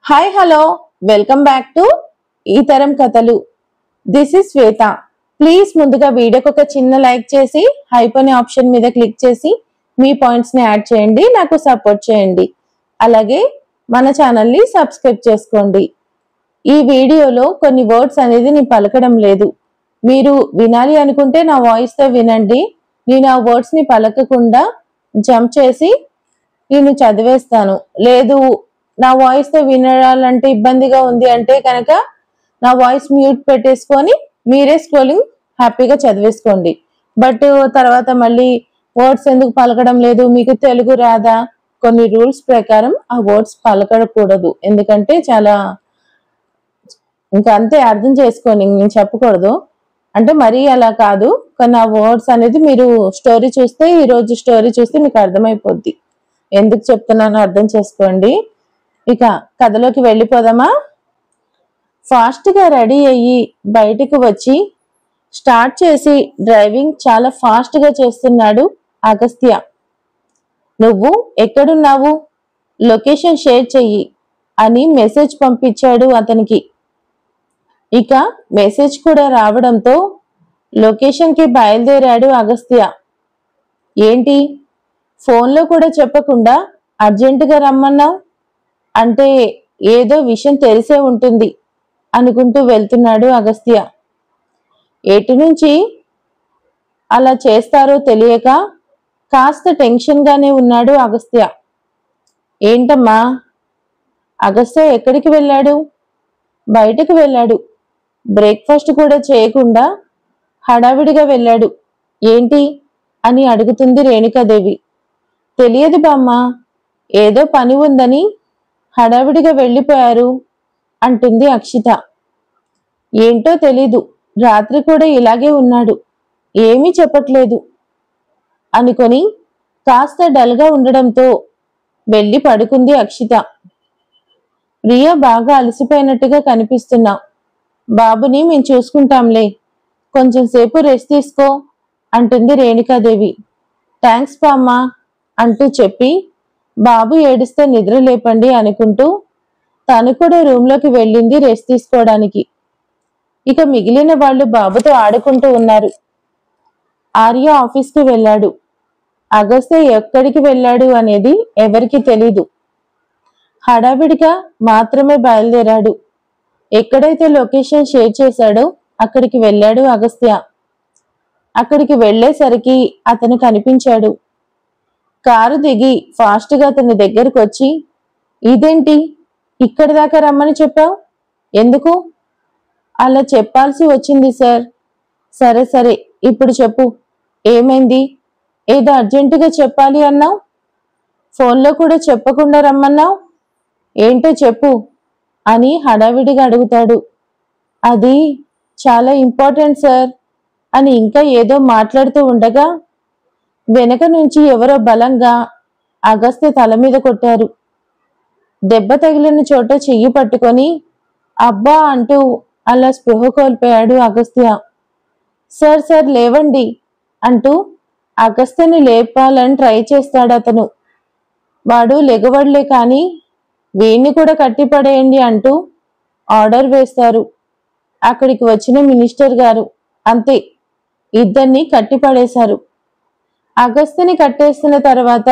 Hi hello welcome back to ఈ తరం కథలు. This is Shweta. ప్లీజ్ ముందుగా వీడియోకి ఒక చిన్న లైక్ చేసి హైప్ అనే ఆప్షన్ మీద క్లిక్ చేసి మీ పాయింట్స్ ని యాడ్ చేయండి, నాకు సపోర్ట్ చేయండి. అలాగే మన ఛానల్ ని సబ్స్క్రైబ్ చేసుకోండి. ఈ వీడియోలో కొన్ని వర్డ్స్ అనేది నేను పలకడం లేదు. మీరు వినాలి అనుకుంటే నా వాయిస్ తో వినండి. నేను ఆ వర్డ్స్ ని పలకకుండా జంప్ చేసి నేను చదివేస్తాను. లేదు నా వాయిస్ తో వినాలంటే ఇబ్బందిగా ఉంది అంటే కనుక నా వాయిస్ మ్యూట్ పెట్టేసుకొని మీరే స్క్రోలింగ్ హ్యాపీగా చదివేసుకోండి. బట్ తర్వాత మళ్ళీ వర్డ్స్ ఎందుకు పలకడం లేదు, మీకు తెలుగు రాదా, కొన్ని రూల్స్ ప్రకారం ఆ వర్డ్స్ పలకకూడదు. ఎందుకంటే చాలా ఇంకా అంతే, అర్థం చేసుకోండి, నేను చెప్పకూడదు అంటే మరీ అలా కాదు. కానీ ఆ వర్డ్స్ అనేది మీరు స్టోరీ చూస్తే, ఈ రోజు స్టోరీ చూస్తే మీకు అర్థమైపోద్ది. ఎందుకు చెప్తున్నానో అర్థం చేసుకోండి. ఇక కథలోకి వెళ్ళిపోదామా? ఫాస్ట్ గా రెడీ అయ్యి బయటికి వచ్చి స్టార్ట్ చేసి డ్రైవింగ్ చాలా ఫాస్ట్ గా చేస్తున్నాడు అగస్త్య. నువ్వు ఎక్కడున్నావు, లొకేషన్ షేర్ చెయ్యి అని మెసేజ్ పంపించాడు అతనికి. ఇక మెసేజ్ కూడా రావడంతో లొకేషన్ కి బయలుదేరాడు అగస్త్య. ఏంటి, ఫోన్లో కూడా చెప్పకుండా అర్జెంటుగా రమ్మన్నావు అంటే ఏదో విషయం తెలిసే ఉంటుంది అనుకుంటూ వెళ్తున్నాడు అగస్త్య. ఎటు నుంచి అలా చేస్తారో తెలియక కాస్త టెన్షన్ గానే ఉన్నాడు అగస్త్య. ఏంటమ్మా, అగస్త్య ఎక్కడికి వెళ్ళాడు? బయటకు వెళ్ళాడు. బ్రేక్ఫాస్ట్ కూడా చేయకుండా హడావిడిగా వెళ్ళాడు. ఏంటి అని అడుగుతుంది రేణుకాదేవి. తెలియదు బామ్మ, ఏదో పని ఉందని హడావిడిగా వెళ్ళిపోయారు అంటుంది అక్షిత. ఏంటో తెలీదు, రాత్రి కూడా ఇలాగే ఉన్నాడు, ఏమీ చెప్పట్లేదు అనుకొని కాస్త డల్గా ఉండడంతో వెళ్ళి పడుకుంది అక్షిత. ప్రియ బాగా అలసిపోయినట్టుగా కనిపిస్తున్నా, బాబుని మేము చూసుకుంటాంలే, కొంచెం సేపు రెస్ట్ తీసుకో అంటుంది రేణుకాదేవి. థ్యాంక్స్ బామ్మ అంటూ చెప్పి బాబు ఏడిస్తే నిద్ర లేపండి అనుకుంటూ తను కూడా రూమ్లోకి వెళ్ళింది రెస్ట్ తీసుకోవడానికి. ఇక మిగిలిన వాళ్ళు బాబుతో ఆడుకుంటూ ఉన్నారు. ఆర్య ఆఫీస్కి వెళ్ళాడు. అగస్త్య ఎక్కడికి వెళ్ళాడు అనేది ఎవరికి తెలీదు. హడావిడిగా మాత్రమే బయలుదేరాడు. ఎక్కడైతే లొకేషన్ షేర్ చేశాడో అక్కడికి వెళ్ళాడు అగస్త్య. అక్కడికి వెళ్లేసరికి అతను కనిపించాడు. కారు దిగి ఫాస్ట్ గా అతని దగ్గరకు వచ్చి, ఇదేంటి ఇక్కడి దాకా రమ్మని చెప్పావు, ఎందుకు? అలా చెప్పాల్సి వచ్చింది సార్. సరే సరే, ఇప్పుడు చెప్పు, ఏమైంది? ఏదో అర్జెంటుగా చెప్పాలి అన్నావు, ఫోన్లో కూడా చెప్పకుండా రమ్మన్నావు, ఏంటో చెప్పు అని హడావిడిగా అడుగుతాడు. అది చాలా ఇంపార్టెంట్ సార్ అని ఇంకా ఏదో మాట్లాడుతూ ఉండగా వెనక నుంచి ఎవరో బలంగా అగస్త్య తల మీద కొట్టారు. దెబ్బ తగిలిన చోట చెయ్యి పట్టుకొని అబ్బా అంటూ అలా స్పృహ కోల్పోయాడు అగస్త్య. సార్ సార్ లేవండి అంటూ అగస్త్యని లేపాలని ట్రై చేస్తాడు అతను. వాడు లెగవడలే కానీ వీణ్ణి కూడా కట్టిపడేయండి అంటూ ఆర్డర్ వేస్తారు అక్కడికి వచ్చిన మినిస్టర్ గారు. అంతే, ఇద్దరిని కట్టిపడేశారు. అగస్త్యని కట్టేసిన తర్వాత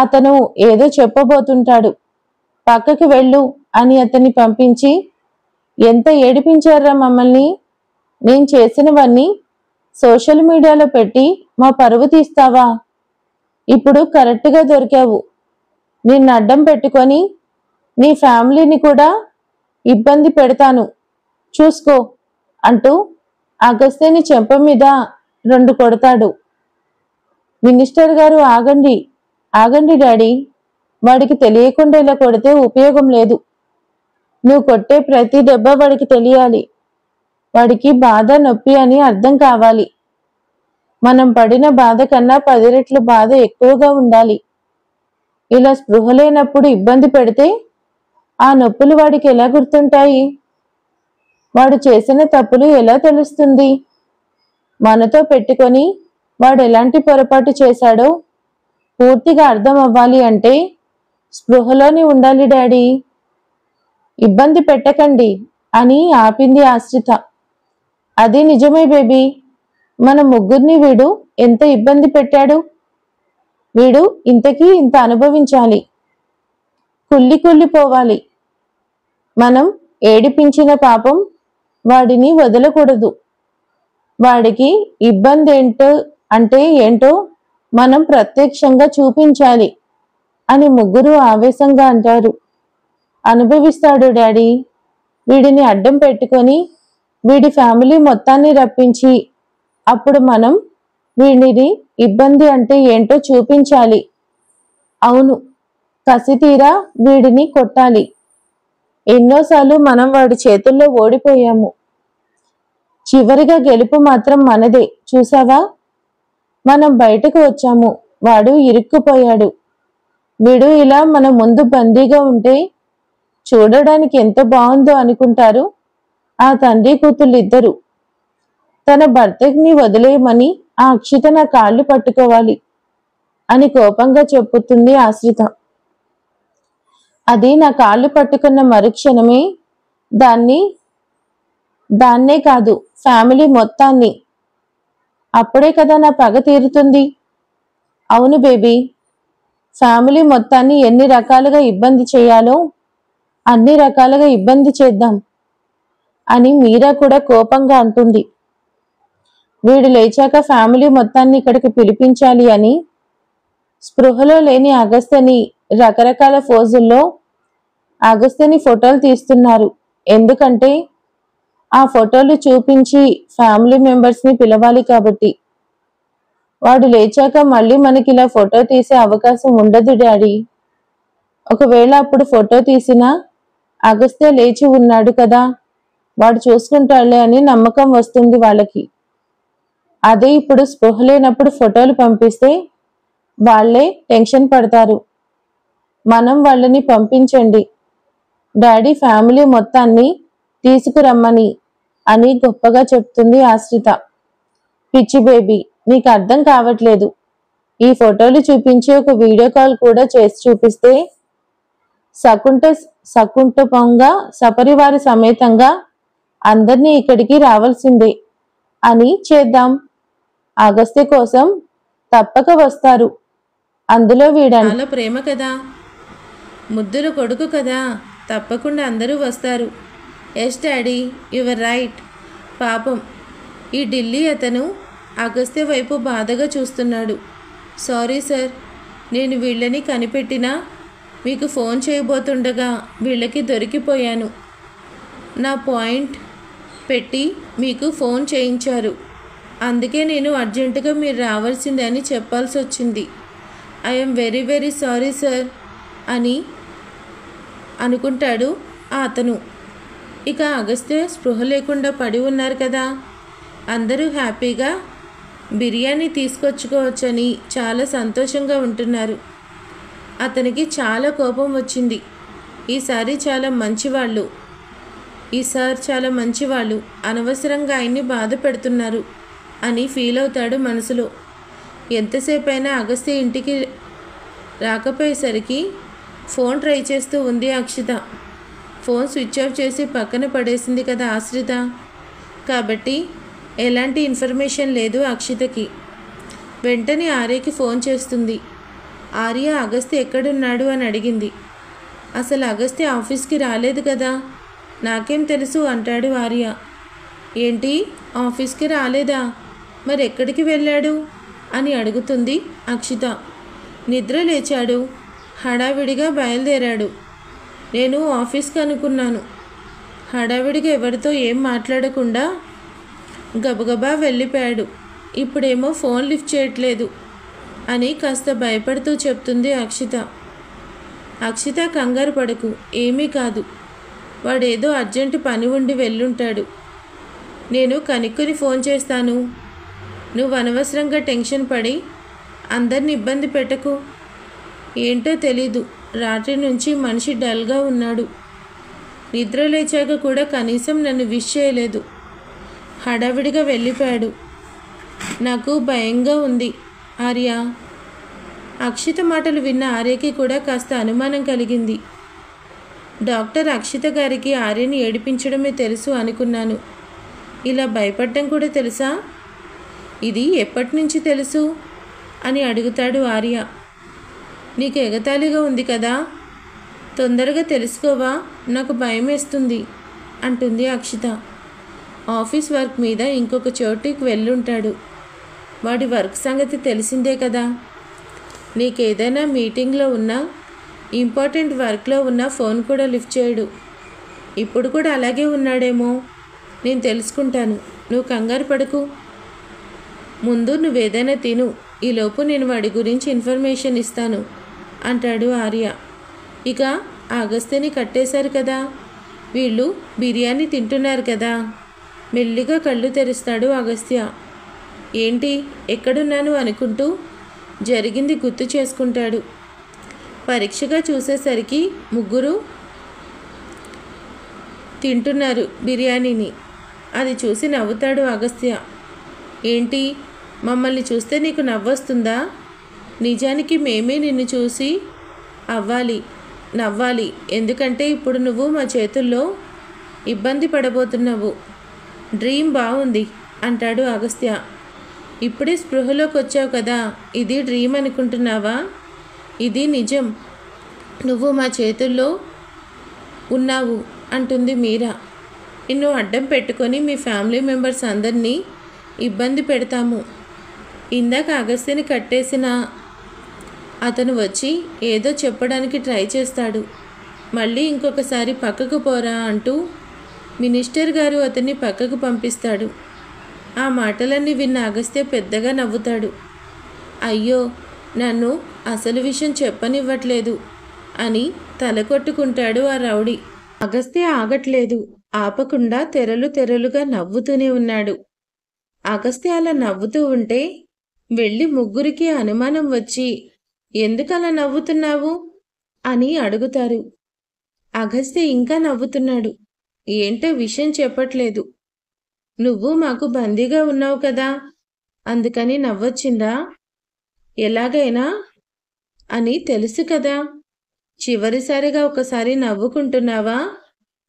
అతను ఏదో చెప్పబోతుంటాడు. పక్కకి వెళ్ళు అని అతన్ని పంపించి, ఎంత ఏడిపించారా మమ్మల్ని, నేను చేసినవన్నీ సోషల్ మీడియాలో పెట్టి మా పరువు తీస్తావా? ఇప్పుడు కరెక్ట్గా దొరికావు, నిన్ను అడ్డం పెట్టుకొని నీ ఫ్యామిలీని కూడా ఇబ్బంది పెడతాను, చూసుకో అంటూ అగస్త్యని చెంప మీద 2 కొడతాడు. మినిస్టర్ గారు ఆగండి ఆగండి డాడీ, వాడికి తెలియకుండా ఇలా కొడితే ఉపయోగం లేదు. నువ్వు కొట్టే ప్రతి దెబ్బ వాడికి తెలియాలి, వాడికి బాధ నొప్పి అని అర్థం కావాలి. మనం పడిన బాధ కన్నా 10 రెట్లు బాధ ఎక్కువగా ఉండాలి. ఇలా స్పృహ లేనప్పుడు ఇబ్బంది పెడితే ఆ నొప్పులు వాడికి ఎలా గుర్తుంటాయి? వాడు చేసిన తప్పులు ఎలా తెలుస్తుంది? మనతో పెట్టుకొని వాడు ఎలాంటి పొరపాటు చేశాడో పూర్తిగా అర్థం అవ్వాలి అంటే స్పృహలోనే ఉండాలి డాడీ, ఇబ్బంది పెట్టకండి అని ఆపింది ఆశ్రిత. అది నిజమే బేబీ, మన ముగ్గురిని వీడు ఎంత ఇబ్బంది పెట్టాడు. వీడు ఇంతకీ ఇంత అనుభవించాలి, కుళ్ళిపోవాలి. మనం ఏడిపించిన పాపం వాడిని వదలకూడదు. వాడికి ఇబ్బంది ఏంటో మనం ప్రత్యక్షంగా చూపించాలి అని ముగ్గురు ఆవేశంగా అంటారు. అనుభవిస్తాడు డాడీ, వీడిని అడ్డం పెట్టుకొని వీడి ఫ్యామిలీ మొత్తాన్ని రప్పించి అప్పుడు మనం వీడిని ఇబ్బంది అంటే ఏంటో చూపించాలి. అవును, కసితీరా వీడిని కొట్టాలి. ఎన్నోసార్లు మనం వాడి చేతుల్లో ఓడిపోయాము, చివరిగా గెలుపు మాత్రం మనదే. చూసావా, మనం బయటకు వచ్చాము, వాడు ఇరుక్కుపోయాడు. వీడు ఇలా మన ముందు బందీగా ఉంటే చూడడానికి ఎంత బాగుందో అనుకుంటారు ఆ తండ్రి కూతుళ్ళిద్దరూ. తన భర్తని వదిలేయమని ఆ అక్షిత నా కాళ్ళు పట్టుకోవాలి అని కోపంగా చెప్పుతుంది ఆశ్రిత. అది నా కాళ్ళు పట్టుకున్న మరుక్షణమే దాన్నే కాదు, ఫ్యామిలీ మొత్తాన్ని. అప్పుడే కదా నా పగ తీరుతుంది. అవును బేబీ, ఫ్యామిలీ మొత్తాన్ని ఎన్ని రకాలుగా ఇబ్బంది చేయాలో అన్ని రకాలుగా ఇబ్బంది చేద్దాం అని మీరా కూడా కోపంగా అంటుంది. వీడు లేచాక ఫ్యామిలీ మొత్తాన్ని ఇక్కడికి పిలిపించాలి అని స్పృహలో లేని అగస్త్యని రకరకాల ఫోజుల్లో అగస్త్యని ఫోటోలు తీస్తున్నారు. ఎందుకంటే ఆ ఫోటోలు చూపించి ఫ్యామిలీ మెంబర్స్ని పిలవాలి కాబట్టి. వాడు లేచాక మళ్ళీ మనకి ఇలా ఫోటో తీసే అవకాశం ఉండదు డాడీ. ఒకవేళ అప్పుడు ఫోటో తీసినా అగస్త్య లేచి ఉన్నాడు కదా, వాడు చూసుకుంటాడులే అని నమ్మకం వస్తుంది వాళ్ళకి. అదే ఇప్పుడు స్పృహ లేనప్పుడు ఫోటోలు పంపిస్తే వాళ్ళే టెన్షన్ పడతారు. మనం వాళ్ళని పంపించండి డాడీ, ఫ్యామిలీ మొత్తాన్ని తీసుకురమ్మని అని గొప్పగా చెప్తుంది ఆశ్రిత. పిచ్చి బేబీ, నీకు అర్థం కావట్లేదు. ఈ ఫోటోలు చూపించి ఒక వీడియో కాల్ కూడా చేసి చూపిస్తే సకుంఠంగా సపరివారి సమేతంగా అందరినీ ఇక్కడికి రావాల్సిందే అని చేద్దాం. అగస్త్య కోసం తప్పక వస్తారు. అందులో వీడని ప్రేమ కదా, ముద్దుల కొడుకు కదా, తప్పకుండా అందరూ వస్తారు. Yes daddy, your right. పాపం ఈ ఢిల్లీ అతను అగస్త్య వైపు బాధగా చూస్తున్నాడు. సారీ సార్, నేను వీళ్ళని కనిపెట్టినా మీకు ఫోన్ చేయబోతుండగా వీళ్ళకి దొరికిపోయాను. నా పాయింట్ పెట్టి మీకు ఫోన్ చేయించారు, అందుకే నేను అర్జెంటుగా మీరు రావాల్సిందని చెప్పాల్సి వచ్చింది. I'm very very sorry sir అని అనుకుంటాడు అతను. ఇక అగస్త్య స్పృహ లేకుండా పడి ఉన్నారు కదా, అందరూ హ్యాపీగా బిర్యానీ తీసుకొచ్చుకోవచ్చని చాలా సంతోషంగా ఉంటున్నారు. అతనికి చాలా కోపం వచ్చింది. ఈసారి చాలా మంచివాళ్ళు అనవసరంగా ఆయన్ని బాధ పెడుతున్నారు అని ఫీల్ అవుతాడు మనసులో. ఎంతసేపైనా అగస్త్య ఇంటికి రాకపోయేసరికి ఫోన్ ట్రై చేస్తూ ఉంది అక్షిత. ఫోన్ స్విచ్ ఆఫ్ చేసి పక్కన పడేసింది కదా ఆశ్రిత, కాబట్టి ఎలాంటి ఇన్ఫర్మేషన్ లేదు అక్షితకి. వెంటనే ఆర్యకి ఫోన్ చేస్తుంది. ఆర్య అగస్త్య ఎక్కడున్నాడు అని అడిగింది. అసలు అగస్త్య ఆఫీస్కి రాలేదు కదా, నాకేం తెలుసు అంటాడు ఆర్య. ఏంటి, ఆఫీస్కి రాలేదా? మరి ఎక్కడికి వెళ్ళాడు అని అడుగుతుంది అక్షిత. నిద్ర లేచాడు, హడావిడిగా బయలుదేరాడు. నేను ఆఫీస్కి అనుకున్నాను. హడావిడిగా ఎవరితో ఏం మాట్లాడకుండా గబగబా వెళ్ళిపోయాడు. ఇప్పుడేమో ఫోన్ లిఫ్ట్ చేయట్లేదు అని కాస్త భయపడుతూ చెప్తుంది అక్షిత. అక్షిత, కంగారు పడకు, ఏమీ కాదు, వాడేదో అర్జెంటు పని ఉండి వెళ్ళుంటాడు. నేను కనుక్కొని ఫోన్ చేస్తాను. నువ్వు అనవసరంగా టెన్షన్ పడి అందరిని ఇబ్బంది పెట్టకు. ఏంటో తెలీదు, రాత్రి నుంచి మనిషి డల్గా ఉన్నాడు. నిద్ర లేచాక కూడా కనీసం నన్ను విష్ చేయలేదు. హడావిడిగా వెళ్ళిపోయాడు. నాకు భయంగా ఉంది ఆర్య. అక్షిత మాటలు విన్న ఆర్యకి కూడా కాస్త అనుమానం కలిగింది. డాక్టర్ అక్షిత గారికి ఆర్యని ఏడిపించడమే తెలుసు అనుకున్నాను. ఇలా భయపడడం కూడా తెలుసా? ఇది ఎప్పటి నుంచి తెలుసు అని అడుగుతాడు ఆర్య. నీకు ఎగతాళిగా ఉంది కదా, తొందరగా తెలుసుకోవా, నాకు భయం వేస్తుంది అంటుంది అక్షిత. ఆఫీస్ వర్క్ మీద ఇంకొక చోటికి వెళ్ళుంటాడు. వాడి వర్క్ సంగతి తెలిసిందే కదా. నీకేదైనా మీటింగ్లో ఉన్నా, ఇంపార్టెంట్ వర్క్లో ఉన్న ఫోన్ కూడా లిఫ్ట్ చేయడు. ఇప్పుడు కూడా అలాగే ఉన్నాడేమో, నేను తెలుసుకుంటాను, నువ్వు కంగారు పడకు. ముందు నువ్వేదైనా తిను, ఈలోపు నేను వాడి గురించి ఇన్ఫర్మేషన్ ఇస్తాను అంటాడు ఆర్య. ఇక అగస్త్యని కట్టేశారు కదా, వీళ్ళు బిర్యానీ తింటున్నారు కదా. మెల్లిగా కళ్ళు తెరుస్తాడు అగస్త్య. ఏంటి, ఎక్కడున్నాను అనుకుంటూ జరిగింది గుర్తు చేసుకుంటాడు. పరీక్షగా చూసేసరికి ముగ్గురు తింటున్నారు బిర్యానీని. అది చూసి నవ్వుతాడు అగస్త్య. ఏంటి, మమ్మల్ని చూస్తే నీకు నవ్వొస్తుందా? నిజానికి మేమే నిన్ను చూసి నవ్వాలి. ఎందుకంటే ఇప్పుడు నువ్వు మా చేతుల్లో ఇబ్బంది పడబోతున్నావు. డ్రీమ్ బాగుంది అంటాడు అగస్త్య. ఇప్పుడే స్పృహలోకి వచ్చావు కదా, ఇది డ్రీమ్ అనుకుంటున్నావా? ఇది నిజం, నువ్వు మా చేతుల్లో ఉన్నావు అంటుంది మీరా. నిన్ను అడ్డం పెట్టుకొని మీ ఫ్యామిలీ మెంబర్స్ అందరినీ ఇబ్బంది పెడతాము. ఇందాక అగస్త్యని కట్టేసిన అతను వచ్చి ఏదో చెప్పడానికి ట్రై చేస్తాడు. మళ్ళీ ఇంకొకసారి పక్కకు పోరా అంటూ మినిస్టర్ గారు అతన్ని పక్కకు పంపిస్తాడు. ఆ మాటలన్నీ విన్న అగస్త్య పెద్దగా నవ్వుతాడు. అయ్యో, నన్ను అసలు విషయం చెప్పనివ్వట్లేదు అని తల కొట్టుకుంటాడు ఆ రౌడీ. అగస్త్య ఆగట్లేదు, ఆపకుండా తెరలుగా నవ్వుతూనే ఉన్నాడు. అగస్త్య అలా నవ్వుతూ ఉంటే వెళ్ళి ముగ్గురికి అనుమానం వచ్చి, ఎందుకలా నవ్వుతున్నావు అని అడుగుతారు. అగస్త్య ఇంకా నవ్వుతున్నాడు. ఏంటో విషయం చెప్పట్లేదు. నువ్వు మాకు బందీగా ఉన్నావు కదా, అందుకని నవ్వొచ్చిందా? ఎలాగైనా అని తెలుసు కదా, చివరిసారిగా ఒకసారి నవ్వుకుంటున్నావా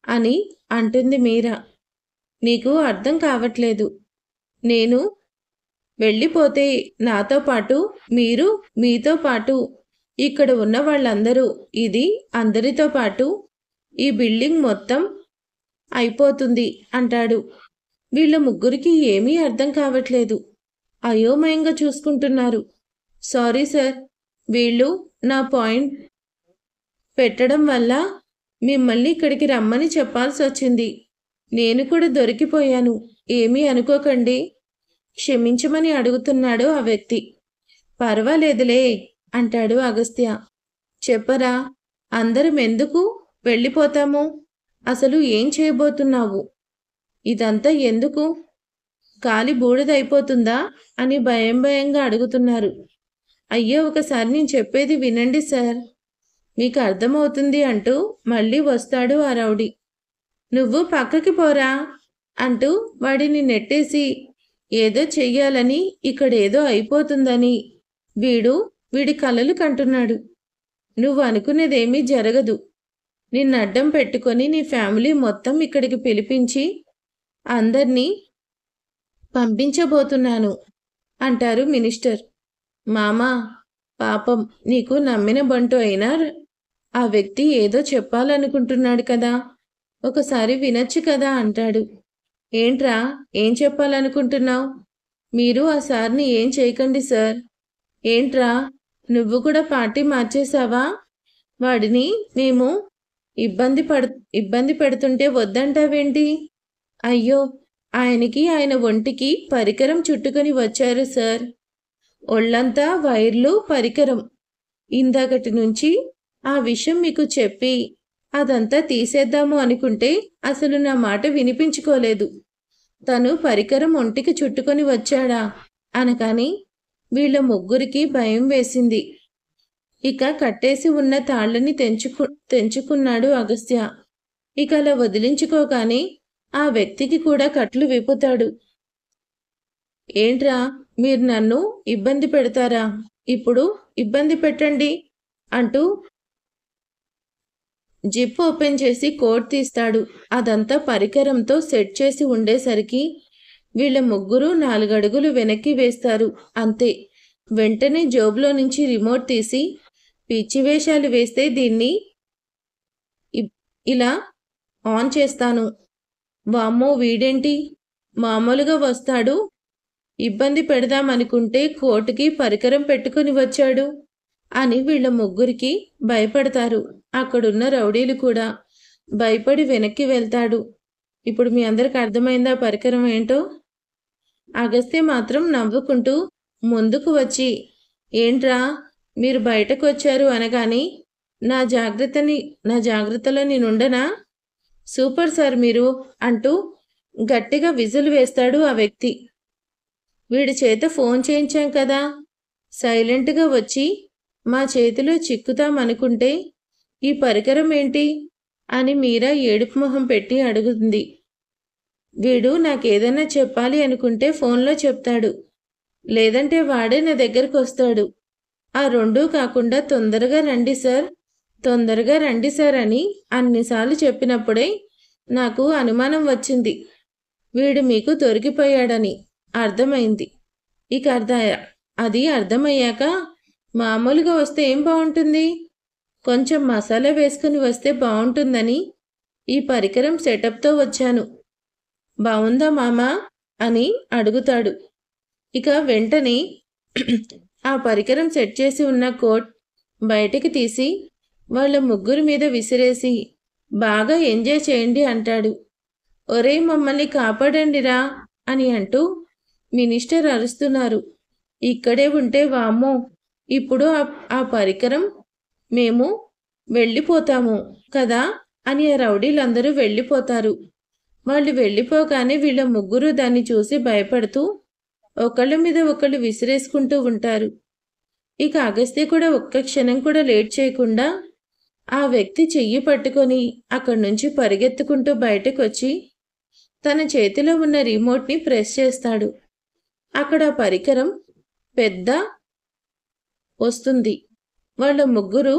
అని అంటుంది మీరా. నీకు అర్థం కావట్లేదు. నేను వెళ్ళిపోతే నాతో పాటు మీరు, మీతో పాటు ఇక్కడ ఉన్న వాళ్ళందరూ, ఇది అందరితో పాటు ఈ బిల్డింగ్ మొత్తం అయిపోతుంది అంటాడు. వీళ్ళ ముగ్గురికి ఏమీ అర్థం కావట్లేదు, అయోమయంగా చూసుకుంటున్నారు. సారీ సార్, వీళ్ళు నా పాయింట్ పెట్టడం వల్ల మిమ్మల్ని ఇక్కడికి రమ్మని చెప్పాల్సి వచ్చింది. నేను కూడా దొరికిపోయాను, ఏమీ అనుకోకండి, క్షమించమని అడుగుతున్నాడు ఆ వ్యక్తి. పర్వాలేదులే అంటాడు అగస్త్య. చెప్పరా, అందరం ఎందుకు వెళ్ళిపోతాము? అసలు ఏం చేయబోతున్నావు? ఇదంతా ఎందుకు? కాలి బూడిదైపోతుందా అని భయంగా అడుగుతున్నారు. అయ్యో, ఒకసారి నేను చెప్పేది వినండి సార్, మీకు అర్థమవుతుంది అంటూ మళ్ళీ వస్తాడు ఆ రౌడీ. నువ్వు పక్కకి పోరా అంటూ వాడిని నెట్టేసి ఏదో చెయ్యాలని, ఇక్కడేదో అయిపోతుందని వీడి కలలు కంటున్నాడు. నువ్వు అనుకునేదేమీ జరగదు. నిన్ను అడ్డం పెట్టుకొని నీ ఫ్యామిలీ మొత్తం ఇక్కడికి పిలిపించి అందర్నీ పంపించబోతున్నాను అంటారు మినిస్టర్. మామా, పాపం, నీకు నమ్మిన బంటు అయినా ఆ వ్యక్తి ఏదో చెప్పాలనుకుంటున్నాడు కదా, ఒకసారి వినొచ్చు కదా అంటాడు. ఏంట్రా, ఏం చెప్పాలనుకుంటున్నావు? మీరు ఆ సార్ని ఏం చేయకండి సార్. ఏంట్రా, నువ్వు కూడా పార్టీ మార్చేశావా? వాడిని మేము ఇబ్బంది పెడుతుంటే వద్దంటావేంటి? అయ్యో, ఆయన ఒంటికి పరికరం చుట్టుకొని వచ్చారు సార్. ఒళ్ళంతా వైర్లు, పరికరం. ఇందాకటి నుంచి ఆ విషయం మీకు చెప్పి అదంతా తీసేద్దాము అనుకుంటే అసలు నా మాట వినిపించుకోలేదు. తను పరికరం ఒంటికి చుట్టుకొని వచ్చాడా అనగాని వీళ్ళ ముగ్గురికి భయం వేసింది. ఇక కట్టేసి ఉన్న తాళ్ళని తెంచుకున్నాడు అగస్త్య. ఇక అలా వదిలించుకోగానే ఆ వ్యక్తికి కూడా కట్లు విప్పుతాడు. ఏంట్రా, మీరు నన్ను ఇబ్బంది పెడతారా? ఇప్పుడు ఇబ్బంది పెట్టండి అంటూ జిప్ ఓపెన్ చేసి కోడ్ తీస్తాడు. అదంతా పరికరంతో సెట్ చేసి ఉండేసరికి వీళ్ళ ముగ్గురు 4 అడుగులు వెనక్కి వేస్తారు. అంతే. వెంటనే జోబులో నుంచి రిమోట్ తీసి పిచ్చి వేషాలు వేస్తే దీన్ని ఇలా ఆన్ చేస్తాను. వామ్మో వీడేంటి మామూలుగా వస్తాడు, ఇబ్బంది పెడదామనుకుంటే కోర్టుకి పరికరం పెట్టుకుని వచ్చాడు అని వీళ్ళ ముగ్గురికి భయపడతారు. అక్కడున్న రౌడీలు కూడా భయపడి వెనక్కి వెళ్తాడు. ఇప్పుడు మీ అందరికి అర్థమైందా పరికరం ఏంటో? అగస్త్య మాత్రం నవ్వుకుంటూ ముందుకు వచ్చి, ఏంట్రా మీరు బయటకు వచ్చారు అనగాని నా జాగ్రత్తలో నేనుండనా? సూపర్ సార్ మీరు అంటూ గట్టిగా విజిల్ వేస్తాడు ఆ వ్యక్తి. వీడి చేత ఫోన్ చేయించాం కదా, సైలెంట్గా వచ్చి మా చేతిలో చిక్కుతామనుకుంటే ఈ పరికరం ఏంటి అని మీరా ఏడుపు మొహం పెట్టి అడుగుతుంది. వీడు నాకేదైనా చెప్పాలి అనుకుంటే ఫోన్లో చెప్తాడు, లేదంటే వాడే నా దగ్గరకు వస్తాడు. ఆ రెండూ కాకుండా తొందరగా రండి సార్ అని అన్నిసార్లు చెప్పినప్పుడే నాకు అనుమానం వచ్చింది. వీడు మీకు దొరికిపోయాడని అర్థమైంది. ఇక అది అర్థమయ్యాక మామూలుగా వస్తే ఏం బాగుంటుంది, కొంచెం మసాలా వేసుకుని వస్తే బాగుంటుందని ఈ పరికరం సెటప్తో వచ్చాను. బాగుందా మామా అని అడుగుతాడు. ఇక వెంటనే ఆ పరికరం సెట్ చేసి ఉన్న కోట్ బయటికి తీసి వాళ్ళ ముగ్గురు మీద విసిరేసి బాగా ఎంజాయ్ చేయండి అంటాడు. ఒరే మమ్మల్ని కాపాడండిరా అని అంటూ మినిస్టర్ అరుస్తున్నారు. ఇక్కడే ఉంటే వామ్మో ఇప్పుడు ఆ పరికరం మేము వెళ్ళిపోతాము కదా అని ఆ రౌడీలందరూ వెళ్ళిపోతారు. వాళ్ళు వెళ్ళిపోగానే వీళ్ళ ముగ్గురు దాన్ని చూసి భయపడుతూ ఒకళ్ళ మీద ఒకళ్ళు విసిరేసుకుంటూ ఉంటారు. ఇక అగస్త్య కూడా ఒక్క క్షణం కూడా లేట్ చేయకుండా ఆ వ్యక్తి చెయ్యి పట్టుకొని అక్కడి నుంచి పరిగెత్తుకుంటూ బయటకు వచ్చి తన చేతిలో ఉన్న రిమోట్ని ప్రెస్ చేస్తాడు. అక్కడ పరికరం పెద్ద వస్తుంది. వాళ్ళ ముగ్గురు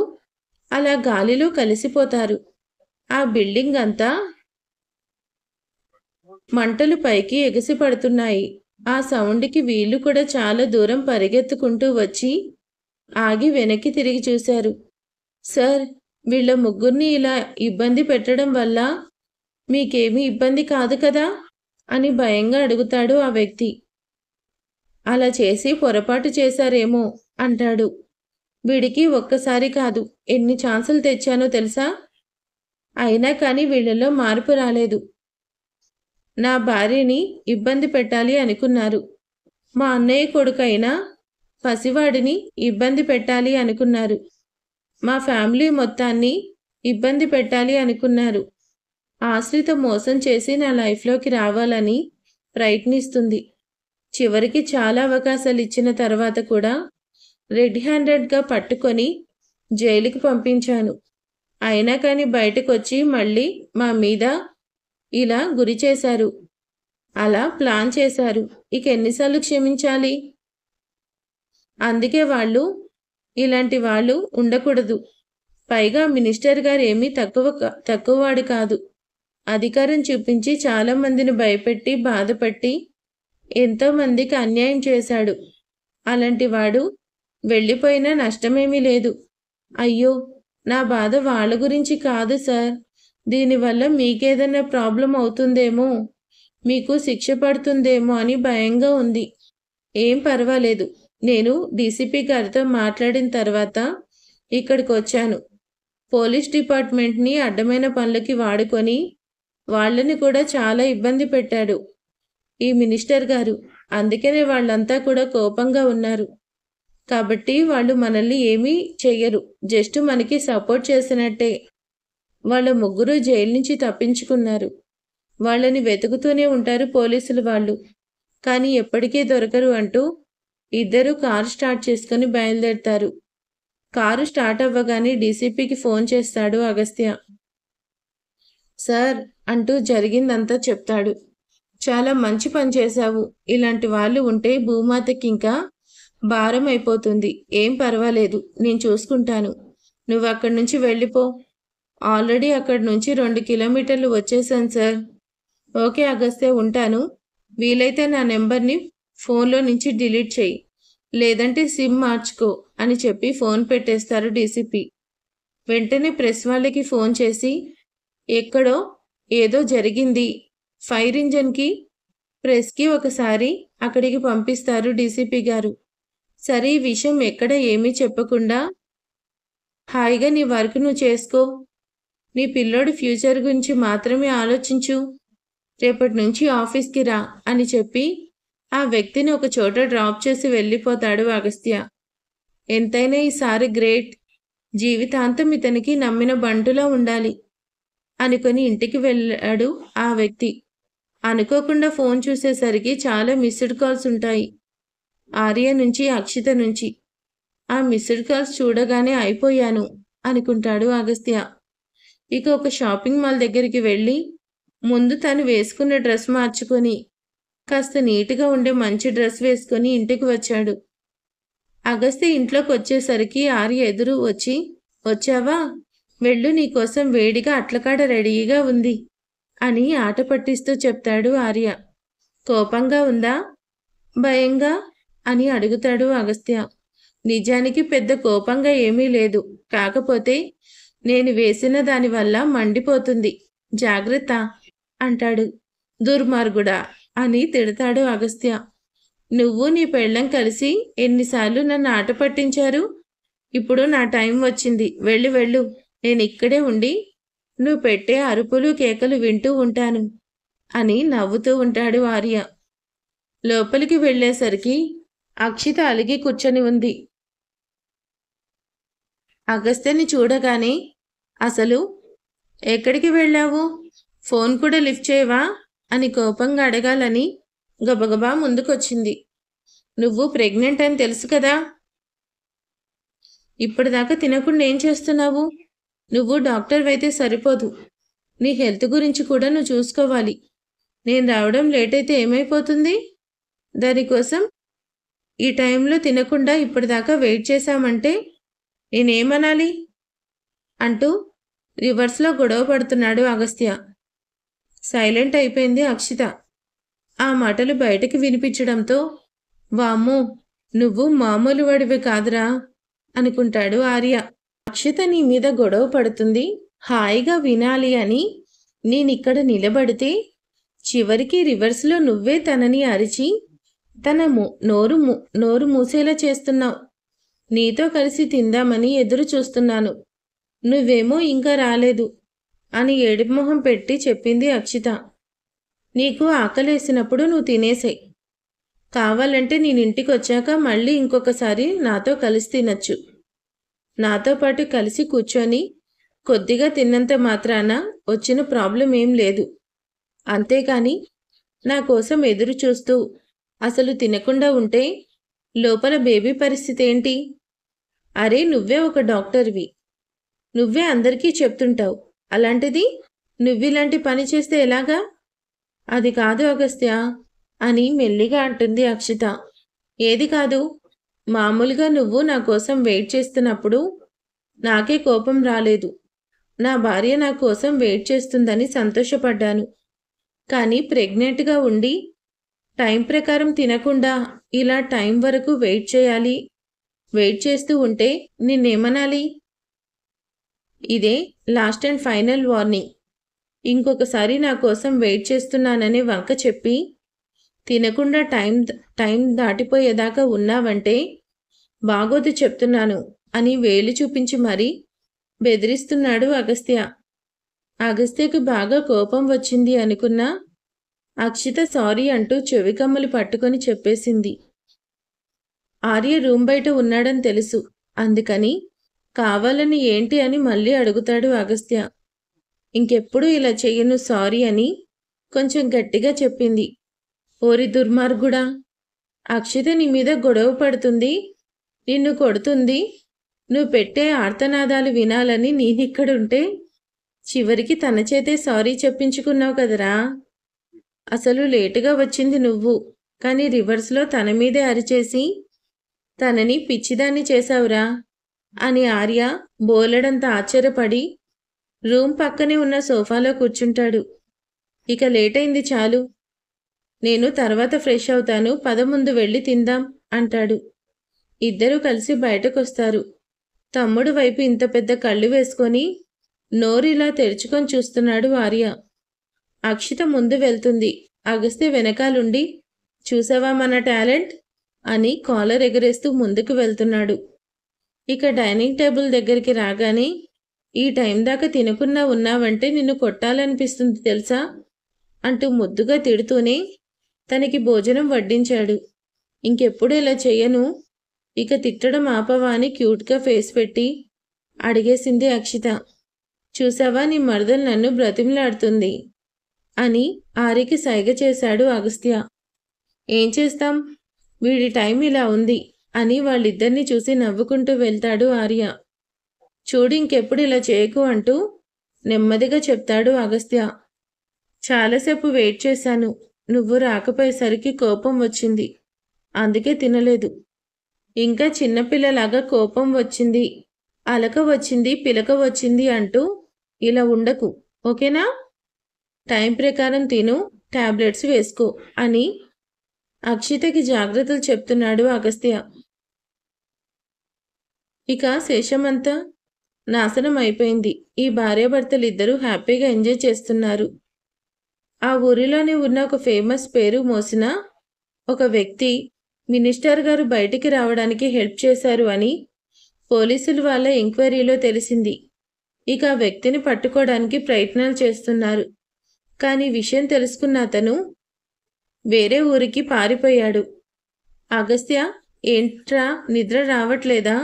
అలా గాలిలో కలిసిపోతారు. ఆ బిల్డింగ్ అంతా మంటలు పైకి ఎగసిపడుతున్నాయి. ఆ సౌండ్కి వీళ్ళు కూడా చాలా దూరం పరిగెత్తుకుంటూ వచ్చి ఆగి వెనక్కి తిరిగి చూశారు. సార్ వీళ్ళ ముగ్గురిని ఇలా ఇబ్బంది పెట్టడం వల్ల మీకేమీ ఇబ్బంది కాదు కదా అని భయంగా అడుగుతాడు ఆ వ్యక్తి. అలా చేసి పొరపాటు చేశారేమో అంటాడు. వీడికి ఒక్కసారి కాదు ఎన్ని ఛాన్సులు తెచ్చానో తెలుసా, అయినా కానీ వీళ్ళలో మార్పు రాలేదు. నా భార్యని ఇబ్బంది పెట్టాలి అనుకున్నారు, మా అన్నయ్య కొడుకైనా పసివాడిని ఇబ్బంది పెట్టాలి అనుకున్నారు, మా ఫ్యామిలీ మొత్తాన్ని ఇబ్బంది పెట్టాలి అనుకున్నారు. ఆశ్రిత మోసం చేసి నా లైఫ్లోకి రావాలని ప్రయత్నిస్తుంది. చివరికి చాలా అవకాశాలు ఇచ్చిన తర్వాత కూడా రెడ్ హ్యాండెడ్గా పట్టుకొని జైలుకి పంపించాను. అయినా కానీ బయటకు వచ్చి మళ్ళీ మా మీద ఇలా గురి చేశారు, అలా ప్లాన్ చేశారు. ఇక ఎన్నిసార్లు క్షమించాలి? అందుకే ఇలాంటి వాళ్ళు ఉండకూడదు. పైగా మినిస్టర్ గారు ఏమీ తక్కువవాడు కాదు. అధికారం చూపించి చాలామందిని భయపెట్టి బాధపెట్టి ఎంతోమందికి అన్యాయం చేశాడు. అలాంటి వాడు వెళ్ళిపోయినా నష్టమేమీ లేదు. అయ్యో నా బాధ వాళ్ళ గురించి కాదు సార్, దీనివల్ల మీకేదైనా ప్రాబ్లం అవుతుందేమో, మీకు శిక్ష పడుతుందేమో అని భయంగా ఉంది. ఏం పర్వాలేదు, నేను డీసీపీ గారితో మాట్లాడిన తర్వాత ఇక్కడికి వచ్చాను. పోలీస్ డిపార్ట్మెంట్ని అడ్డమైన పనులకి వాడుకొని వాళ్ళని కూడా చాలా ఇబ్బంది పెట్టాడు ఈ మినిస్టర్ గారు. అందుకనే వాళ్ళంతా కూడా కోపంగా ఉన్నారు. కాబట్టి వాళ్ళు మనల్ని ఏమీ చెయ్యరు, జస్ట్ మనకి సపోర్ట్ చేసినట్టే. వాళ్ళ ముగ్గురు జైలు నుంచి తప్పించుకున్నారు. వాళ్ళని వెతుకుతూనే ఉంటారు పోలీసులు వాళ్ళు, కానీ ఎప్పటికీ దొరకరు అంటూ ఇద్దరు కారు స్టార్ట్ చేసుకుని బయలుదేరుతారు. కారు స్టార్ట్ అవ్వగానే డీసీపీకి ఫోన్ చేస్తాడు అగస్త్య. సార్ అంటూ జరిగిందంతా చెప్తాడు. చాలా మంచి పని చేశావు. ఇలాంటి వాళ్ళు ఉంటే భూమాతకి ఇంకా భారం అయిపోతుంది. ఏం పర్వాలేదు, నేను చూసుకుంటాను. నువ్వు అక్కడి నుంచి వెళ్ళిపో. ఆల్రెడీ అక్కడి నుంచి 2 కిలోమీటర్లు వచ్చేసాను సార్. ఓకే అగస్త్య, ఉంటాను. వీలైతే నా నెంబర్ని ఫోన్లో నుంచి డిలీట్ చేయి, లేదంటే సిమ్ మార్చుకో అని చెప్పి ఫోన్ పెట్టేస్తారు డీసీపీ. వెంటనే ప్రెస్ వాళ్ళకి ఫోన్ చేసి ఎక్కడో ఏదో జరిగింది, ఫైర్ ఇంజన్కి ప్రెస్కి ఒకసారి అక్కడికి పంపిస్తారు డీసీపీ గారు. సరే, ఈ విషయం ఎక్కడ ఏమీ చెప్పకుండా హాయిగా నీ వర్క్ నువ్వు చేసుకో. నీ పిల్లోడి ఫ్యూచర్ గురించి మాత్రమే ఆలోచించు. రేపటి నుంచి ఆఫీస్కి రా అని చెప్పి ఆ వ్యక్తిని ఒక చోట డ్రాప్ చేసి వెళ్ళిపోతాడు అగస్త్య. ఎంతైనా ఈసారి గ్రేట్. జీవితాంతం ఇతనికి నమ్మిన బంటులా ఉండాలి అనుకొని ఇంటికి వెళ్ళాడు ఆ వ్యక్తి. అనుకోకుండా ఫోన్ చూసేసరికి చాలా మిస్డ్ కాల్స్ ఉంటాయి. ఆర్య నుంచి, అక్షిత నుంచి. ఆ మిస్డ్ కాల్స్ చూడగానే అయిపోయాను అనుకుంటాడు అగస్త్య. ఇక ఒక షాపింగ్ మాల్ దగ్గరికి వెళ్ళి ముందు తను వేసుకున్న డ్రెస్ మార్చుకొని కాస్త నీట్గా ఉండే మంచి డ్రెస్ వేసుకొని ఇంటికి వచ్చాడు. అగస్త్య ఇంట్లోకి వచ్చేసరికి ఆర్య ఎదురు వచ్చి, వచ్చావా, వెళ్ళు, నీకోసం వేడిగా అట్లకాడ రెడీగా ఉంది అని ఆట పట్టిస్తూ చెప్తాడు ఆర్య. కోపంగా ఉందా, భయంగా అని అడుగుతాడు అగస్త్య. నిజానికి పెద్ద కోపంగా ఏమీ లేదు, కాకపోతే నేను వేసిన దానివల్ల మండిపోతుంది, జాగ్రత్త అంటాడు. దుర్మార్గుడా అని తిడతాడు అగస్త్య. నువ్వు నీ పెళ్ళం కలిసి ఎన్నిసార్లు నన్ను ఆట పట్టించారు. ఇప్పుడు నా టైం వచ్చింది, వెళ్ళు వెళ్ళు. నేను ఇక్కడే ఉండి నువ్వు పెట్టే అరుపులు కేకలు వింటూ ఉంటాను అని నవ్వుతూ ఉంటాడు ఆర్య. లోపలికి వెళ్ళేసరికి అక్షిత అలిగి కూర్చొని ఉంది. అగస్త్యని చూడగానే, అసలు ఎక్కడికి వెళ్ళావు, ఫోన్ కూడా లిఫ్ట్ చేయవా అని కోపంగా అడగాలని గబగబా ముందుకొచ్చింది. నువ్వు ప్రెగ్నెంట్ అని తెలుసు కదా, ఇప్పటిదాకా తినకుండా ఏం చేస్తున్నావు? నువ్వు డాక్టర్ అయితే సరిపోదు, నీ హెల్త్ గురించి కూడా నువ్వు చూసుకోవాలి. నేను రావడం లేట్ అయితే ఏమైపోతుంది? దానికోసం ఈ టైంలో తినకుండా ఇప్పటిదాకా వెయిట్ చేశామంటే నేనేమనాలి అంటూ రివర్స్లో గొడవ పడుతున్నాడు అగస్త్య. సైలెంట్ అయిపోయింది అక్షిత. ఆ మాటలు బయటకు వినిపించడంతో, వామ్మో, నువ్వు మామూలు వాడివి కాదురా అనుకుంటాడు ఆర్య. అక్షిత నీ మీద గొడవ పడుతుంది, హాయిగా వినాలి అని నేనిక్కడ నిలబడితే చివరికి రివర్స్లో నువ్వే తనని అరిచి తన నోరు మూసేలా చేస్తున్నావు. నీతో కలిసి తిందామని ఎదురు చూస్తున్నాను, నువ్వేమో ఇంకా రాలేదు అని ఏడుపు మొహం పెట్టి చెప్పింది అక్షిత. నీకు ఆకలేసినప్పుడు నువ్వు తినేసాయి, కావాలంటే నేను ఇంటికి వచ్చాక మళ్ళీ ఇంకొకసారి నాతో కలిసి తినచ్చు. నాతో పాటు కలిసి కూర్చొని కొద్దిగా తిన్నంత మాత్రాన వచ్చిన ప్రాబ్లం ఏం లేదు. అంతేకాని నా కోసం ఎదురు చూస్తూ అసలు తినకుండా ఉంటే లోపల బేబీ పరిస్థితి ఏంటి? అరే, నువ్వే ఒక డాక్టర్వి, నువ్వే అందరికీ చెప్తుంటావు, అలాంటిది నువ్విలాంటి పని చేస్తే ఎలాగా? అది కాదు అగస్త్య అని మెల్లిగా అంటుంది అక్షిత. ఏది కాదు? మామూలుగా నువ్వు నా కోసం వెయిట్ చేస్తున్నప్పుడు నాకే కోపం రాలేదు. నా భార్య నా కోసం వెయిట్ చేస్తుందని సంతోషపడ్డాను. కానీ ప్రెగ్నెంట్గా ఉండి టైం ప్రకారం తినకుండా ఇలా టైం వరకు వెయిట్ చేస్తూ ఉంటే నిన్నేమనాలి? ఇదే లాస్ట్ అండ్ ఫైనల్ వార్నింగ్. ఇంకొకసారి నా కోసం వెయిట్ చేస్తున్నాననే వంక చెప్పి తినకుండా టైం దాటిపోయేదాకా ఉన్నావంటే బాగోదు చెప్తున్నాను అని వేలు చూపించి మరీ బెదిరిస్తున్నాడు అగస్త్య. అగస్త్యకు బాగా కోపం వచ్చింది అనుకున్నా అక్షిత సారీ అంటూ చెవికమ్మలు పట్టుకొని చెప్పేసింది. ఆర్య రూమ్ బయట ఉన్నాడని తెలుసు, అందుకని కావాలని ఏంటి అని మళ్ళీ అడుగుతాడు అగస్త్య. ఇంకెప్పుడు ఇలా చెయ్యను సారీ అని కొంచెం గట్టిగా చెప్పింది. ఓరి దుర్మార్గుడా, అక్షిత నీ మీద గొడవ పడుతుంది, నిన్ను కొడుతుంది, నువ్వు పెట్టే ఆర్తనాదాలు వినాలని నేనిక్కడుంటే చివరికి తన చేతే సారీ చెప్పించుకున్నావు కదరా. అసలు లేటుగా వచ్చింది నువ్వు, కానీ రివర్స్లో తన మీదే అరిచేసి తనని పిచ్చిదాన్ని చేశావురా అని ఆర్య బోలెడంత ఆశ్చర్యపడి రూమ్ పక్కనే ఉన్న సోఫాలో కూర్చుంటాడు. ఇక లేటైంది చాలు, నేను తర్వాత ఫ్రెష్ అవుతాను, పద ముందు వెళ్ళి తిందాం అంటాడు. ఇద్దరూ కలిసి బయటకొస్తారు. తమ్ముడు వైపు ఇంత పెద్ద కళ్ళు వేసుకొని నోరిలా తెరుచుకొని చూస్తున్నాడు ఆర్య. అక్షిత ముందు వెళ్తుంది. అగస్త్య వెనకాలుండి చూసావా మన టాలెంట్ అని కాలర్ ఎగరేస్తూ ముందుకు వెళ్తున్నాడు. ఇక డైనింగ్ టేబుల్ దగ్గరికి రాగానే ఈ టైం దాకా తినకుండా ఉన్నావంటే నిన్ను కొట్టాలనిపిస్తుంది తెలుసా అంటూ ముద్దుగా తిడుతూనే తనకి భోజనం వడ్డించాడు. ఇంకెప్పుడు ఇలా చెయ్యను, ఇక తిట్టడం ఆపవా అని క్యూట్గా ఫేస్ పెట్టి అడిగేసింది అక్షిత. చూసావా నీ మరదలు నన్ను బ్రతిమలాడుతుంది అని ఆర్యకి సైగ చేశాడు అగస్త్య. ఏం చేస్తాం, వీడి టైం ఇలా ఉంది అని వాళ్ళిద్దరినీ చూసి నవ్వుకుంటూ వెళ్తాడు ఆర్య. చూడు ఇంకెప్పుడు ఇలా చేయకు అంటూ నెమ్మదిగా చెప్తాడు అగస్త్య. చాలాసేపు వెయిట్ చేశాను, నువ్వు రాకపోయేసరికి కోపం వచ్చింది, అందుకే తినలేదు. ఇంకా చిన్నపిల్లలాగా కోపం వచ్చింది, అలక వచ్చింది, పిలక వచ్చింది అంటూ ఇలా ఉండకు, ఓకేనా? టైం ప్రకారం తిను, టాబ్లెట్స్ వేసుకో అని అక్షితకి జాగ్రత్తలు చెప్తున్నాడు అగస్త్య. ఇక శేషమంతా నాశనం అయిపోయింది. ఈ భార్యాభర్తలు ఇద్దరూ హ్యాపీగా ఎంజాయ్ చేస్తున్నారు. ఆ ఊరిలోనే ఉన్న ఒక ఫేమస్ పేరు మోసిన ఒక వ్యక్తి మినిస్టర్ గారు బయటికి రావడానికి హెల్ప్ చేశారు అని పోలీసులు వాళ్ళ ఎంక్వైరీలో తెలిసింది. ఇక ఆ వ్యక్తిని పట్టుకోవడానికి ప్రయత్నాలు చేస్తున్నారు. కానీ విషయం తెలుసుకున్న అతను వేరే ఊరికి పారిపోయాడు. అగస్త్య, ఏంట్రా నిద్ర రావట్లేదా?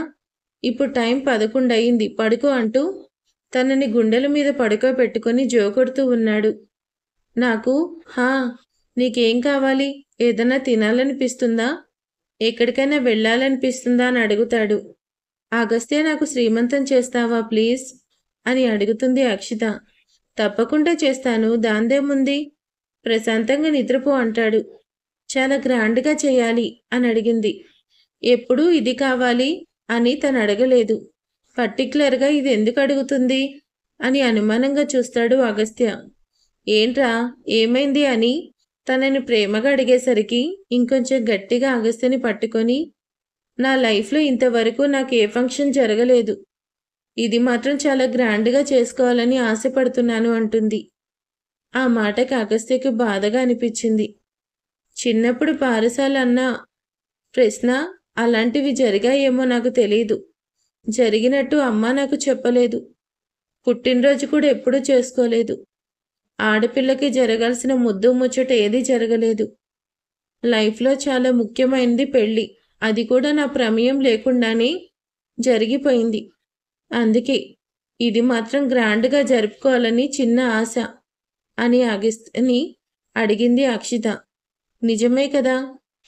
ఇప్పుడు టైం 11 అయింది, పడుకో అంటూ తనని గుండెల మీద పడుకోబెట్టుకొని జోకొడుతూ ఉన్నాడు. నాకు నీకేం కావాలి? ఏదైనా తినాలనిపిస్తుందా? ఎక్కడికైనా వెళ్ళాలనిపిస్తుందా అని అడుగుతాడు. అగస్త్య, నాకు శ్రీమంతం చేస్తావా ప్లీజ్ అని అడుగుతుంది అక్షిత. తప్పకుండా చేస్తాను, దాందేముంది, ప్రశాంతంగా నిద్రపో అంటాడు. చాలా గ్రాండ్గా చేయాలి అని అడిగింది. ఎప్పుడూ ఇది కావాలి అని తను అడగలేదు. పర్టికులర్గా ఇది ఎందుకు అడుగుతుంది అని అనుమానంగా చూస్తాడు అగస్త్య. ఏంట్రా ఏమైంది అని తనని ప్రేమగా అడిగేసరికి ఇంకొంచెం గట్టిగా అగస్త్యని పట్టుకొని, నా లైఫ్లో ఇంతవరకు నాకు ఏ ఫంక్షన్ జరగలేదు, ఇది మాత్రం చాలా గ్రాండ్గా చేసుకోవాలని ఆశపడుతున్నాను అంటుంది. ఆ మాటకి అగస్త్యకు బాధగా అనిపించింది. చిన్నప్పుడు పారసాల అన్న ప్రశ్న అలాంటివి జరిగాయేమో నాకు తెలీదు. జరిగినట్టు అమ్మ నాకు చెప్పలేదు. పుట్టినరోజు కూడా ఎప్పుడూ చేసుకోలేదు. ఆడపిల్లకి జరగాల్సిన ముద్దు ముచ్చట ఏదీ జరగలేదు. లైఫ్లో చాలా ముఖ్యమైనది పెళ్ళి, అది కూడా నా ప్రమేయం లేకుండానే జరిగిపోయింది. అందుకే ఇది మాత్రం గ్రాండ్గా జరుపుకోవాలని చిన్న ఆశ అని అగస్త్యని అడిగింది అక్షిత. నిజమే కదా,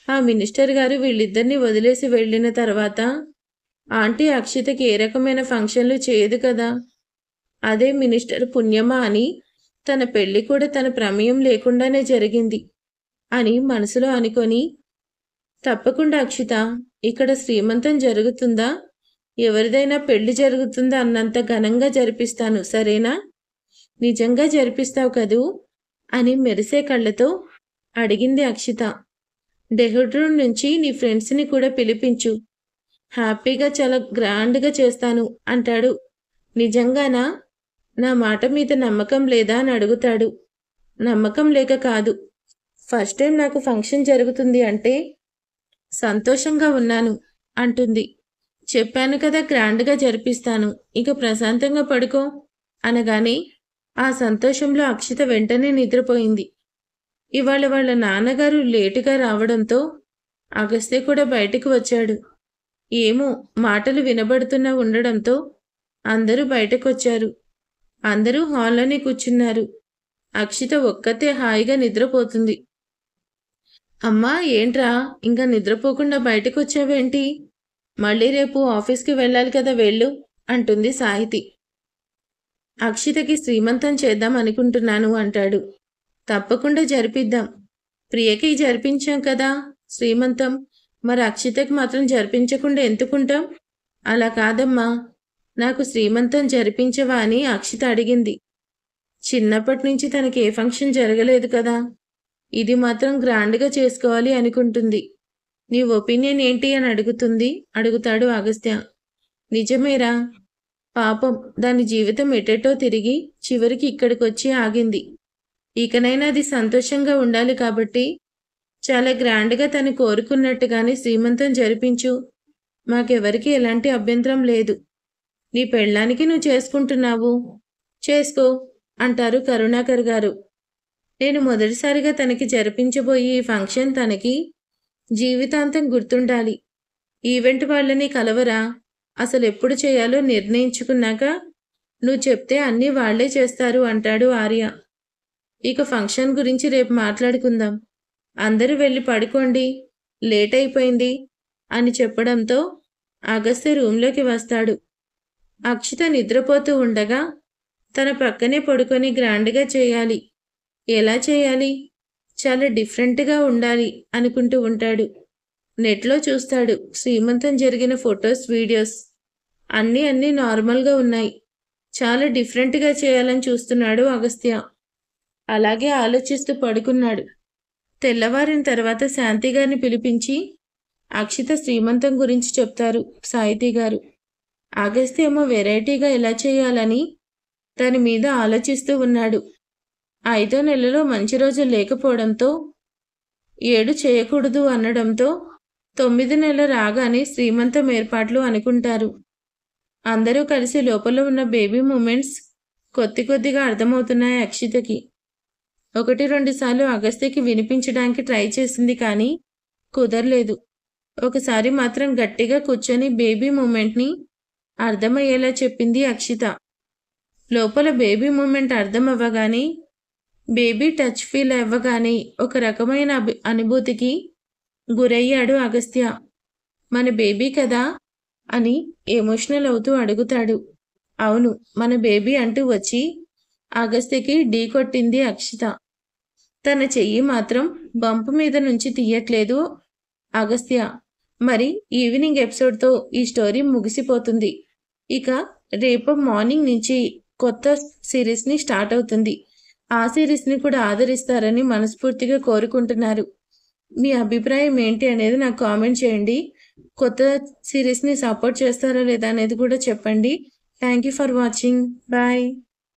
ఆ మినిస్టర్ గారు వీళ్ళిద్దరిని వదిలేసి వెళ్ళిన తర్వాత ఆంటీ అక్షితకి ఏ రకమైన ఫంక్షన్లు చేయదు కదా, అదే మినిస్టర్ పుణ్యమా అని తన పెళ్లి కూడా తన ప్రమేయం లేకుండానే జరిగింది అని మనసులో అనుకొని, తప్పకుండా అక్షిత, ఇక్కడ శ్రీమంతం జరుగుతుందా, ఎవరిదైనా పెళ్లి జరుగుతుందా అన్నంత ఘనంగా జరిపిస్తాను, సరేనా? నిజంగా జరిపిస్తావు కదూ అని మెరిసే కళ్ళతో అడిగింది అక్షిత. డెహ్రాడూన్ నుంచి నీ ఫ్రెండ్స్ని కూడా పిలిపించు, హ్యాపీగా చాలా గ్రాండ్గా చేస్తాను అంటాడు. నిజంగానా? నా మాట మీద నమ్మకం లేదా అని అడుగుతాడు. నమ్మకం లేక కాదు, ఫస్ట్ టైం నాకు ఫంక్షన్ జరుగుతుంది అంటే సంతోషంగా ఉన్నాను అంటుంది. చెప్పాను కదా గ్రాండ్గా జరిపిస్తాను, ఇక ప్రశాంతంగా పడుకో అనగానే ఆ సంతోషంలో అక్షిత వెంటనే నిద్రపోయింది. ఇవాళ వాళ్ళ నాన్నగారు లేటుగా రావడంతో అగస్త్య కూడా బయటకు వచ్చాడు. ఏమో మాటలు వినబడుతున్నా ఉండడంతో అందరూ బయటకొచ్చారు. అందరూ హాల్లోనే కూర్చున్నారు. అక్షిత ఒక్కతే హాయిగా నిద్రపోతుంది. అమ్మా ఏంట్రా ఇంకా నిద్రపోకుండా బయటకొచ్చావేంటి? మళ్ళీ రేపు ఆఫీస్కి వెళ్ళాలి కదా, వెళ్ళు అంటుంది సాహితి. అక్షితకి శ్రీమంతం చేద్దాం అనుకుంటున్నాను అంటాడు. తప్పకుండా జరిపిద్దాం, ప్రియకి జరిపించాం కదా శ్రీమంతం మరి అక్షితకి మాత్రం జరిపించకుండా ఎందుకుంటాం? అలా కాదమ్మా, నాకు శ్రీమంతం జరిపించవా అని అక్షిత అడిగింది. చిన్నప్పటి నుంచి తనకి ఏ ఫంక్షన్ జరగలేదు కదా, ఇది మాత్రం గ్రాండ్గా చేసుకోవాలి అనుకుంటుంది. నీ ఒపీనియన్ ఏంటి అని అడుగుతాడు అగస్త్య. నిజమేరా, పాపం దాని జీవితం ఎటెటో తిరిగి చివరికి ఇక్కడికొచ్చి ఆగింది. ఇకనైనా అది సంతోషంగా ఉండాలి కాబట్టి చాలా గ్రాండ్గా తను కోరుకున్నట్టుగానే శ్రీమంతం జరిపించు. మాకెవరికి ఎలాంటి అభ్యంతరం లేదు. నీ పెళ్ళానికి నువ్వు చేసుకుంటున్నావు, చేసుకో అంటారు కరుణాకర్ గారు. నేను మొదటిసారిగా తనకి జరిపించబోయే ఈ ఫంక్షన్ తనకి జీవితాంతం గుర్తుండాలి. ఈవెంట్ వాళ్ళని కలవరా? అసలు ఎప్పుడు చేయాలో నిర్ణయించుకున్నాక నువ్వు చెప్తే అన్నీ వాళ్లే చేస్తారు అంటాడు ఆర్య. ఇక ఫంక్షన్ గురించి రేపు మాట్లాడుకుందాం. అందరూ వెళ్ళి పడుకోండి, లేట్ అయిపోయింది అని చెప్పడంతో అగస్త్య రూంలోకి వస్తాడు. అక్షిత నిద్రపోతూ ఉండగా తన పక్కనే పడుకొని గ్రాండ్గా చేయాలి. ఎలా చేయాలి? చాలా డిఫరెంట్గా ఉండాలి అనుకుంటూ ఉంటాడు. నెట్లో చూస్తాడు. శ్రీమంతం జరిగిన ఫొటోస్, వీడియోస్ అన్నీ నార్మల్గా ఉన్నాయి. చాలా డిఫరెంట్గా చేయాలని చూస్తున్నాడు అగస్త్య. అలాగే ఆలోచిస్తూ పడుకున్నాడు. తెల్లవారిన తర్వాత శాంతి గారిని పిలిపించి అక్షిత శ్రీమంతం గురించి చెప్తారు సాహితీ గారు. అగస్త్య ఏమో వెరైటీగా ఎలా చేయాలని దాని మీద ఆలోచిస్తూ ఉన్నాడు. 5వ నెలలో మంచి రోజు లేకపోవడంతో 7 చేయకూడదు అనడంతో 9 నెల రాగానే శ్రీమంతం ఏర్పాట్లు అనుకుంటారు. అందరూ కలిసి లోపల ఉన్న బేబీ మూమెంట్స్ కొద్దిగా అర్థమవుతున్నాయి అక్షితకి. 1-2 సార్లు అగస్త్యకి వినిపించడానికి ట్రై చేసింది కానీ కుదరలేదు. ఒకసారి మాత్రం గట్టిగా కూర్చొని బేబీ మూమెంట్ని అర్థమయ్యేలా చెప్పింది అక్షిత. లోపల బేబీ మూమెంట్ అర్థం అవ్వగానే, బేబీ టచ్ ఫీల్ అవ్వగానే ఒక రకమైన అనుభూతికి గురయ్యాడు అగస్త్య. మన బేబీ కదా అని ఎమోషనల్ అవుతూ అడుగుతాడు. అవును, మన బేబీ అంటూ వచ్చి అగస్త్యకి ఢీ కొట్టింది అక్షిత. తన చెయ్యి మాత్రం బంపు మీద నుంచి తీయట్లేదు అగస్త్య. మరి ఈవినింగ్ ఎపిసోడ్తో ఈ స్టోరీ ముగిసిపోతుంది. ఇక రేపు మార్నింగ్ నుంచి కొత్త సిరీస్ని స్టార్ట్ అవుతుంది. ఆ సిరీస్ని కూడా ఆదరిస్తారని మనస్ఫూర్తిగా కోరుకుంటున్నారు. మీ అభిప్రాయం ఏంటి అనేది నాకు కామెంట్ చేయండి. కొత్త సిరీస్ని సపోర్ట్ చేస్తారా లేదా అనేది కూడా చెప్పండి. Thank you for watching. Bye.